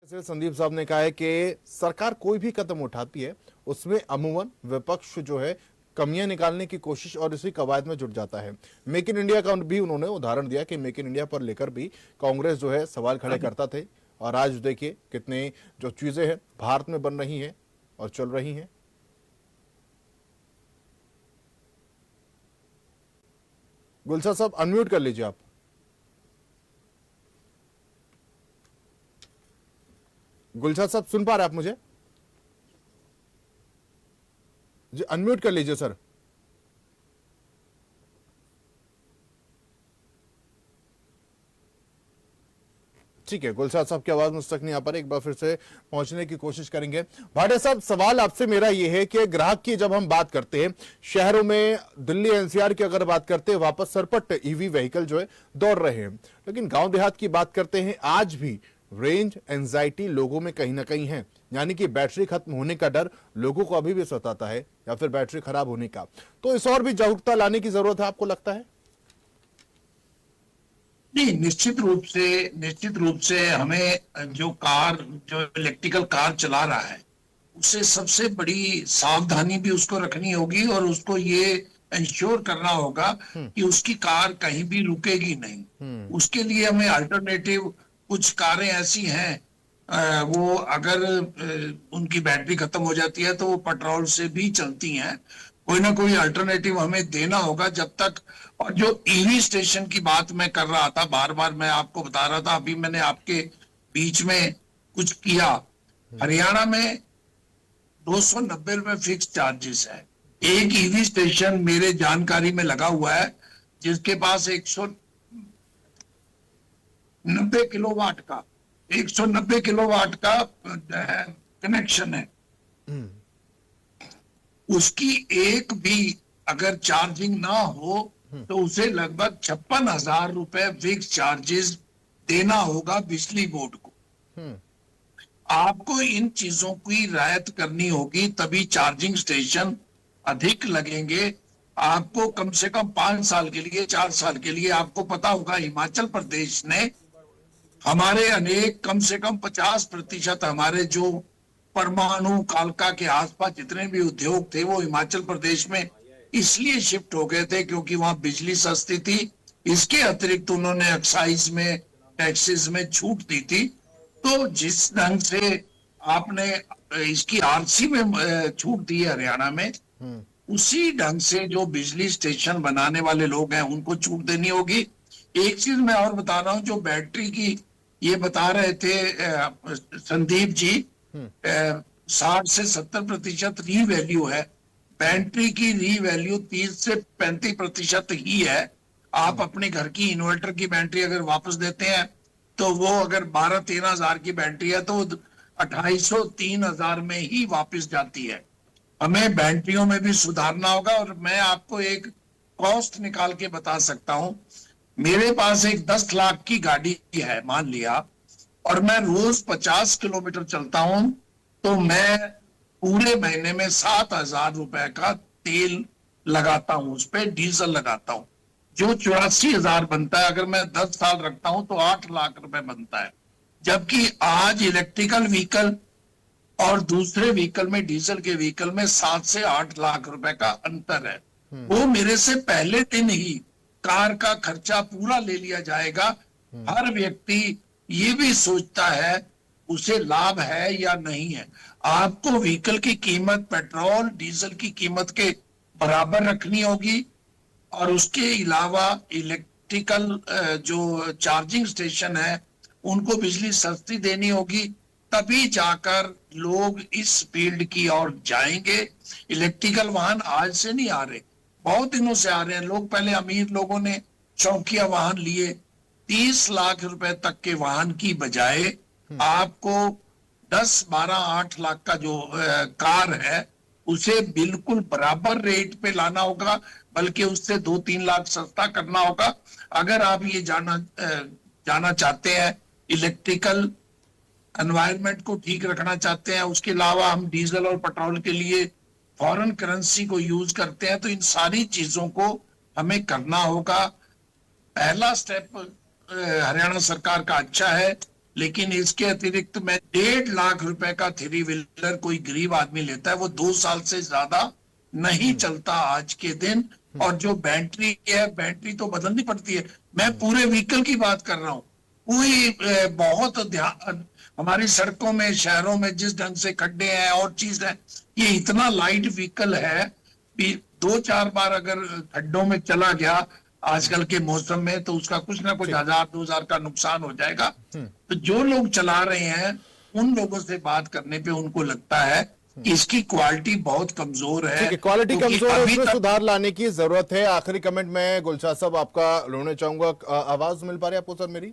जैसे संदीप साहब ने कहा है कि सरकार कोई भी कदम उठाती है उसमें अमूमन विपक्ष जो है कमियां निकालने की कोशिश और इसी कवायद में जुट जाता है। मेक इन इंडिया का भी उन्होंने उदाहरण दिया कि मेक इन इंडिया पर लेकर भी कांग्रेस जो है सवाल खड़े करता थे और आज देखिए कितने जो चीजें हैं भारत में बन रही हैं और चल रही हैं। गुलशन साहब अनम्यूट कर लीजिए आप। गुलशन साहब सुन पा रहे आप मुझे? जी अनम्यूट कर लीजिए सर। ठीक है, गुलशन साहब की आवाज मुझ तक नहीं आ पा रही, एक बार फिर से पहुंचने की कोशिश करेंगे। भाटिया साहब सवाल आपसे मेरा यह है कि ग्राहक की जब हम बात करते हैं शहरों में दिल्ली एनसीआर की अगर बात करते हैं वापस सरपट ईवी व्हीकल जो है दौड़ रहे हैं, लेकिन गांव देहात की बात करते हैं आज भी रेंज एंजाइटी लोगों में कहीं ना कहीं है, यानी कि बैटरी खत्म होने का डर लोगों को अभी भी सताता है या फिर बैटरी खराब होने का। तो इस और भी जागरूकता लाने की जरूरत है आपको लगता है? नहीं, निश्चित रूप से हमें जो इलेक्ट्रिकल कार चला रहा है उससे सबसे बड़ी सावधानी भी उसको रखनी होगी और उसको ये इंश्योर करना होगा कि उसकी कार कहीं भी रुकेगी नहीं। उसके लिए हमें अल्टरनेटिव कुछ कारें ऐसी हैं, वो अगर उनकी बैटरी खत्म हो जाती है तो वो पेट्रोल से भी चलती हैं। कोई ना कोई अल्टरनेटिव हमें देना होगा जब तक। और जो ईवी स्टेशन की बात मैं कर रहा था, बार बार मैं आपको बता रहा था, अभी मैंने आपके बीच में कुछ किया। हरियाणा में 290 रुपए फिक्स चार्जेस है। एक ईवी स्टेशन मेरे जानकारी में लगा हुआ है जिसके पास 190 किलोवाट का कनेक्शन है। उसकी एक भी अगर चार्जिंग ना हो तो उसे लगभग 56,000 रुपए फिक्स चार्जेस देना होगा बिजली बोर्ड को। आपको इन चीजों की रियायत करनी होगी, तभी चार्जिंग स्टेशन अधिक लगेंगे। आपको कम से कम 5 साल के लिए, 4 साल के लिए, आपको पता होगा हिमाचल प्रदेश ने हमारे अनेक कम से कम 50% हमारे जो परमाणु कालका के आसपास जितने भी उद्योग थे वो हिमाचल प्रदेश में इसलिए शिफ्ट हो गए थे क्योंकि वहां बिजली सस्ती थी। इसके अतिरिक्त उन्होंने एक्साइज में, टैक्सेस में छूट दी थी। तो जिस ढंग से आपने इसकी आरसी में छूट दी है हरियाणा में, उसी ढंग से जो बिजली स्टेशन बनाने वाले लोग हैं उनको छूट देनी होगी। एक चीज मैं और बता रहा हूं, जो बैटरी की ये बता रहे थे संदीप जी, 60 से 70% री वैल्यू है। बैटरी की री वैल्यू 30 से 35% ही है। आप अपने घर की इन्वर्टर की बैटरी अगर वापस देते हैं तो वो अगर 12-13 हजार की बैटरी है तो 2,500-3,000 में ही वापस जाती है। हमें बैटरियों में भी सुधारना होगा। और मैं आपको एक कॉस्ट निकाल के बता सकता हूं। मेरे पास एक 10 लाख की गाड़ी है मान लिया, और मैं रोज 50 किलोमीटर चलता हूं, तो मैं पूरे महीने में 7,000 रुपए का तेल लगाता हूं, उस पर डीजल लगाता हूं, जो 84,000 बनता है। अगर मैं 10 साल रखता हूं तो 8 लाख रुपए बनता है। जबकि आज इलेक्ट्रिकल व्हीकल और दूसरे व्हीकल में, डीजल के व्हीकल में 7 से 8 लाख रुपए का अंतर है। वो मेरे से पहले दिन ही कार का खर्चा पूरा ले लिया जाएगा। हर व्यक्ति ये भी सोचता है उसे लाभ है या नहीं है। आपको व्हीकल की कीमत पेट्रोल डीजल की कीमत के बराबर रखनी होगी, और उसके अलावा इलेक्ट्रिकल जो चार्जिंग स्टेशन है उनको बिजली सस्ती देनी होगी, तभी जाकर लोग इस फील्ड की ओर जाएंगे। इलेक्ट्रिकल वाहन आज से नहीं आ रहे, बहुत दिनों से आ रहे हैं। लोग पहले, अमीर लोगों ने शौकिया वाहन लिए। 30 लाख रुपए तक के वाहन की बजाय आपको 10, 12, 8 लाख का जो कार है उसे बिल्कुल बराबर रेट पे लाना होगा, बल्कि उससे 2-3 लाख सस्ता करना होगा। अगर आप ये जाना चाहते हैं, इलेक्ट्रिकल एनवायरनमेंट को ठीक रखना चाहते हैं, उसके अलावा हम डीजल और पेट्रोल के लिए फॉरेन करेंसी को यूज करते हैं, तो इन सारी चीजों को हमें करना होगा। पहला स्टेप हरियाणा सरकार का अच्छा है, लेकिन इसके अतिरिक्त मैं 1.5 लाख रुपए का थ्री व्हीलर कोई गरीब आदमी लेता है, वो 2 साल से ज्यादा नहीं चलता आज के दिन। और जो बैटरी है, बैटरी तो बदलनी पड़ती है। मैं पूरे व्हीकल की बात कर रहा हूँ। कोई बहुत ध्यान, हमारी सड़कों में, शहरों में जिस ढंग से खड्डे हैं और चीज है, ये इतना लाइट व्हीकल है कि 2-4 बार अगर खड्डों में चला गया आजकल के मौसम में, तो उसका कुछ ना कुछ 1000-2000 का नुकसान हो जाएगा। तो जो लोग चला रहे हैं, उन लोगों से बात करने पे उनको लगता है कि इसकी क्वालिटी बहुत कमजोर है। ठीक है, क्वालिटी क्योंकि कमजोर है, अभी उसमें तक सुधार लाने की जरूरत है। आखिरी कमेंट में गुलशाद साहब आपका लेना चाहूंगा। आवाज मिल पा रही है आपको सर मेरी?